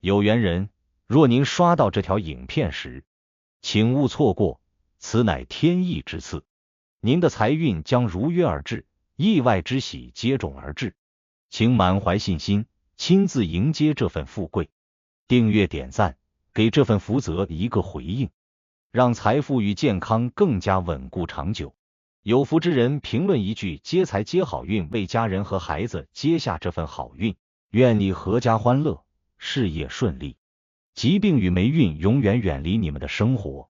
有缘人，若您刷到这条影片时，请勿错过，此乃天意之赐，您的财运将如约而至，意外之喜接踵而至，请满怀信心，亲自迎接这份富贵。订阅点赞，给这份福泽一个回应，让财富与健康更加稳固长久。有福之人评论一句接财接好运，为家人和孩子接下这份好运，愿你阖家欢乐，事业顺利，疾病与霉运永远远离你们的生活。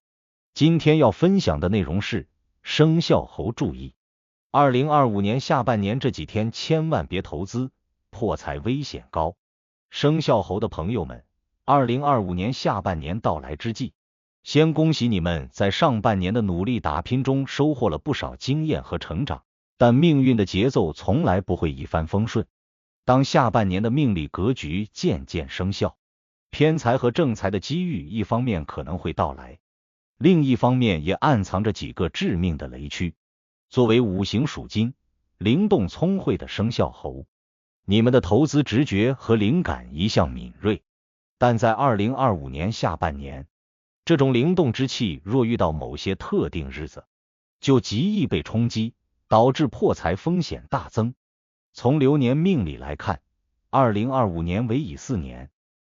今天要分享的内容是生肖猴注意2025年下半年这几天千万别投资，破财危险高。生肖猴的朋友们，2025年下半年到来之际，先恭喜你们在上半年的努力打拼中收获了不少经验和成长，但命运的节奏从来不会一帆风顺。当下半年的命理格局渐渐生效，偏财和正财的机遇一方面可能会到来，另一方面也暗藏着几个致命的雷区。作为五行属金、灵动聪慧的生肖猴，你们的投资直觉和灵感一向敏锐，但在2025年下半年，这种灵动之气若遇到某些特定日子，就极易被冲击，导致破财风险大增。从流年命理来看，2025年为乙巳年，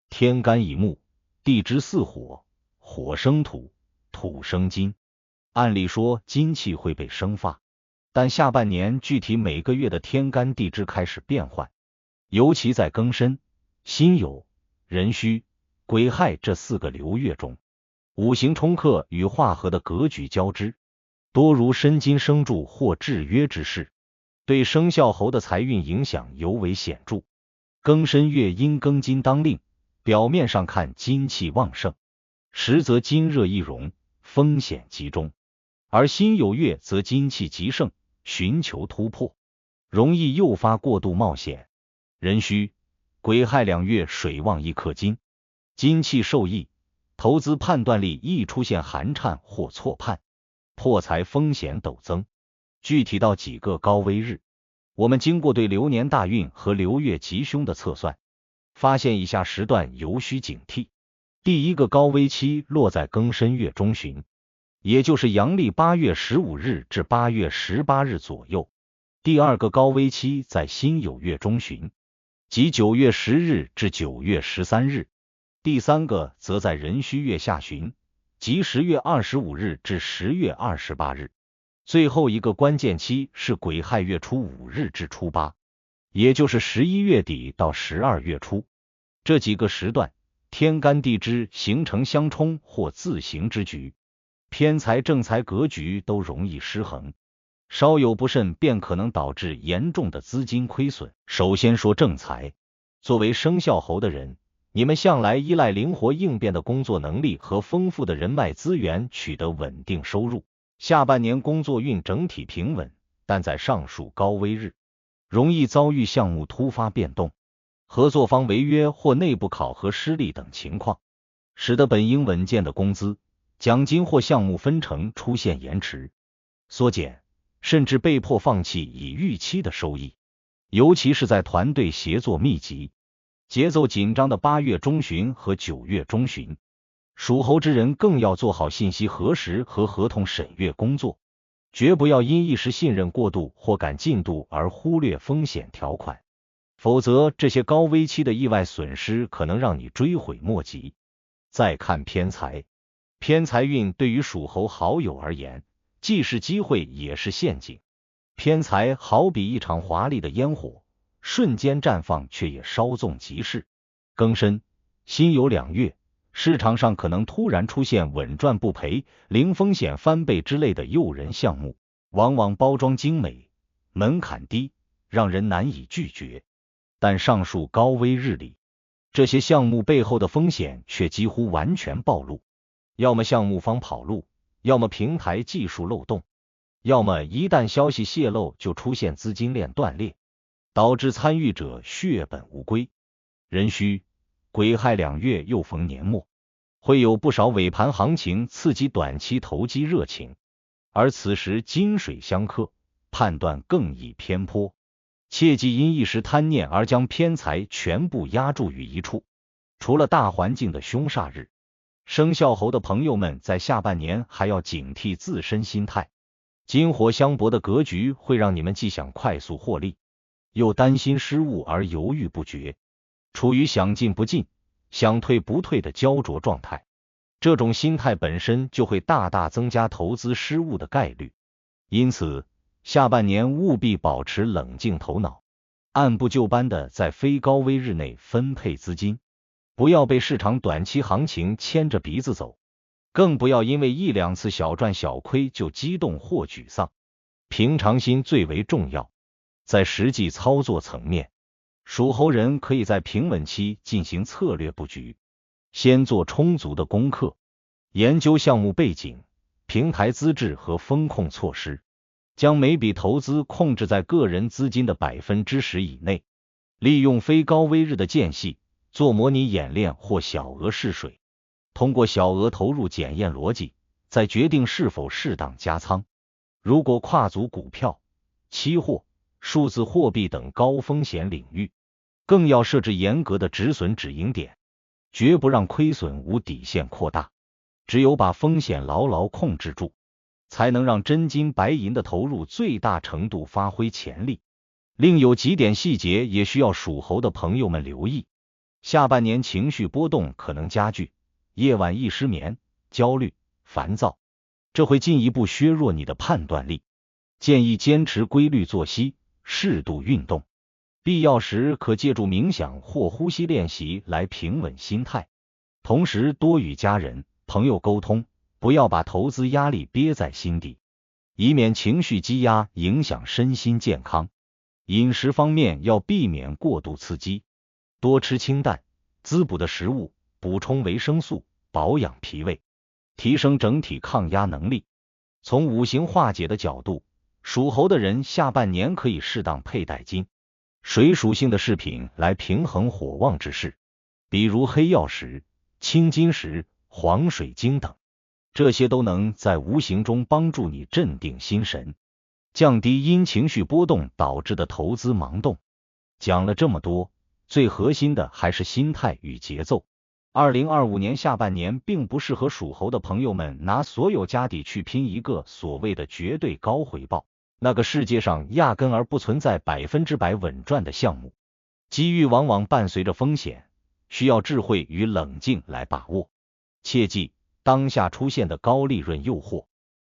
天干乙木，地支巳火，火生土，土生金。按理说金气会被生发，但下半年具体每个月的天干地支开始变换，尤其在庚申、辛酉、壬戌、癸亥这4个流月中，五行冲克与化合的格局交织，多如申金生柱或制约之势，对生肖猴的财运影响尤为显著。庚申月因庚金当令，表面上看金气旺盛，实则金热易容，风险集中；而辛酉月则金气极盛，寻求突破，容易诱发过度冒险。壬戌、癸亥2月水旺一克金，金气受益，投资判断力易出现寒颤或错判，破财风险陡增。具体到几个高危日，我们经过对流年大运和流月吉凶的测算，发现以下时段尤需警惕。第一个高危期落在庚申月中旬，也就是阳历8月15日至8月18日左右。第二个高危期在辛酉月中旬，即9月10日至9月13日。第三个则在壬戌月下旬，即10月25日至10月28日。最后一个关键期是癸亥月初5日至初8，也就是11月底到12月初。这几个时段，天干地支形成相冲或自刑之局，偏财正财格局都容易失衡，稍有不慎便可能导致严重的资金亏损。首先说正财，作为生肖猴的人，你们向来依赖灵活应变的工作能力和丰富的人脉资源取得稳定收入。下半年工作运整体平稳，但在上述高危日，容易遭遇项目突发变动、合作方违约或内部考核失利等情况，使得本应稳健的工资、奖金或项目分成出现延迟、缩减，甚至被迫放弃已预期的收益。尤其是在团队协作密集、节奏紧张的8月中旬和9月中旬，属猴之人更要做好信息核实和合同审阅工作，绝不要因一时信任过度或赶进度而忽略风险条款，否则这些高危期的意外损失可能让你追悔莫及。再看偏财，偏财运对于属猴好友而言，既是机会也是陷阱。偏财好比一场华丽的烟火，瞬间绽放却也稍纵即逝。庚申、辛酉2月，市场上可能突然出现稳赚不赔、零风险翻倍之类的诱人项目，往往包装精美，门槛低，让人难以拒绝。但上述高危日里，这些项目背后的风险却几乎完全暴露，要么项目方跑路，要么平台技术漏洞，要么一旦消息泄露就出现资金链断裂，导致参与者血本无归。壬戌、癸亥2月又逢年末，会有不少尾盘行情刺激短期投机热情，而此时金水相克，判断更易偏颇，切忌因一时贪念而将偏财全部压注于一处。除了大环境的凶煞日，生肖猴的朋友们在下半年还要警惕自身心态。金火相搏的格局会让你们既想快速获利，又担心失误而犹豫不决，处于想进不进、想退不退的焦灼状态。这种心态本身就会大大增加投资失误的概率，因此下半年务必保持冷静头脑，按部就班的在非高危日内分配资金，不要被市场短期行情牵着鼻子走，更不要因为一两次小赚小亏就激动或沮丧。平常心最为重要。在实际操作层面，属猴人可以在平稳期进行策略布局，先做充足的功课，研究项目背景、平台资质和风控措施，将每笔投资控制在个人资金的10%以内，利用非高危日的间隙做模拟演练或小额试水，通过小额投入检验逻辑，再决定是否适当加仓。如果跨足股票、期货、数字货币等高风险领域，更要设置严格的止损止盈点，绝不让亏损无底线扩大。只有把风险牢牢控制住，才能让真金白银的投入最大程度发挥潜力。另有几点细节也需要属猴的朋友们留意。下半年情绪波动可能加剧，夜晚易失眠、焦虑、烦躁，这会进一步削弱你的判断力。建议坚持规律作息，适度运动，必要时可借助冥想或呼吸练习来平稳心态。同时多与家人、朋友沟通，不要把投资压力憋在心底，以免情绪积压影响身心健康。饮食方面要避免过度刺激，多吃清淡、滋补的食物，补充维生素，保养脾胃，提升整体抗压能力。从五行化解的角度，属猴的人下半年可以适当佩戴金、水属性的饰品来平衡火旺之势，比如黑曜石、青金石、黄水晶等，这些都能在无形中帮助你镇定心神，降低因情绪波动导致的投资盲动。讲了这么多，最核心的还是心态与节奏。2025年下半年并不适合属猴的朋友们拿所有家底去拼一个所谓的绝对高回报，那个世界上压根儿不存在100%稳赚的项目。机遇往往伴随着风险，需要智慧与冷静来把握。切记，当下出现的高利润诱惑，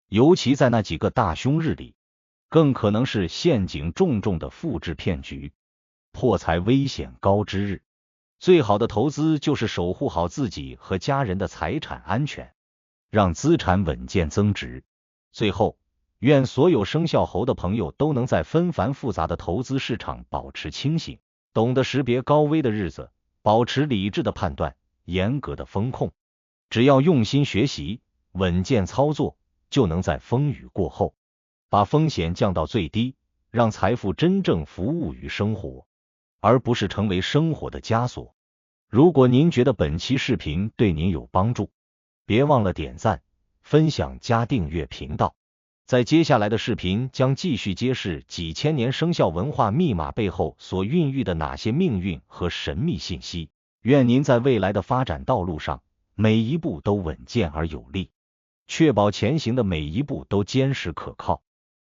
尤其在那几个大凶日里，更可能是陷阱重重的复制骗局，破财危险高之日。最好的投资就是守护好自己和家人的财产安全，让资产稳健增值。最后，愿所有生肖猴的朋友都能在纷繁复杂的投资市场保持清醒，懂得识别高危的日子，保持理智的判断，严格的风控。只要用心学习，稳健操作，就能在风雨过后把风险降到最低，让财富真正服务于生活，而不是成为生活的枷锁。如果您觉得本期视频对您有帮助，别忘了点赞、分享加订阅频道。在接下来的视频将继续揭示几千年生肖文化密码背后所孕育的哪些命运和神秘信息。愿您在未来的发展道路上，每一步都稳健而有力，确保前行的每一步都坚实可靠。